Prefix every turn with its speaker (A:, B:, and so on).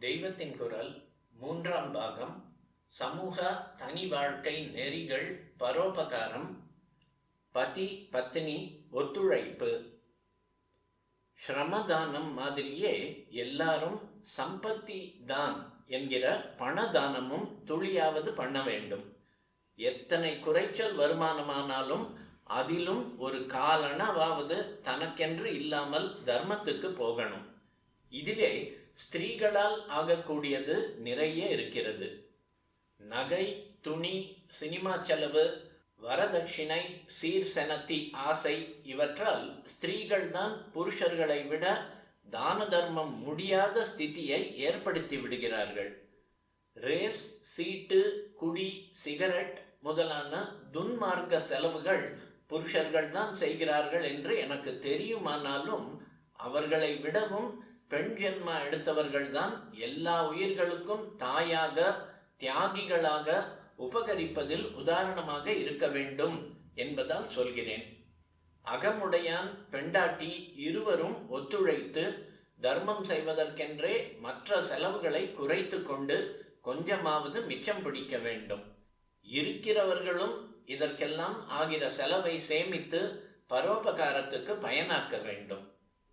A: தெய்வத்தின் குரல் 3ஆம் பாகம். சமூக தனி வாழ்க்கை நெறிகள், பரோபகாரம், பதி பத்னி ஒத்துழைப்பு. ஸ்ரமதானம் மாதிரியே எல்லாரும் சம்பத்தி தான் என்கிற பணதானமும் துளியாவது பண்ண வேண்டும். எத்தனை குறைச்சல் வருமானமானாலும் அதிலும் ஒரு காலணவாவது தனக்கென்று இல்லாமல் தர்மத்துக்கு போகணும். இதிலே ஸ்திரீகளால் ஆகக்கூடியது நிறைய இருக்கிறது. நகை, துணி, சினிமா செலவு, வரதட்சிணை, சீர்செனத்தி ஆசை இவற்றால் ஸ்திரீகள்தான் புருஷர்களை விட தான தர்மம் முடியாத ஸ்திதியை ஏற்படுத்தி விடுகிறார்கள். ரேஸ், சீட்டு, குடி, சிகரெட் முதலான துன்மார்க்க செலவுகள் புருஷர்கள் தான் செய்கிறார்கள் என்று எனக்கு தெரியுமானாலும் அவர்களை விடவும் பெண் ஜென்மா எடுத்தவர்கள்தான் எல்லா உயிர்களுக்கும் தாயாக, தியாகிகளாக உபகரிப்பதில் உதாரணமாக இருக்க வேண்டும் என்பதால் சொல்கிறேன். அகமுடையான், பெண்டாட்டி இருவரும் ஒத்துழைத்து தர்மம் செய்வதற்கென்றே மற்ற செலவுகளை குறைத்து கொண்டு கொஞ்சமாவது மிச்சம் பிடிக்க வேண்டும். இருக்கிறவர்களும் இதற்கெல்லாம் ஆகிற செலவை சேமித்து பரோபகாரத்துக்கு பயனாக்க வேண்டும்.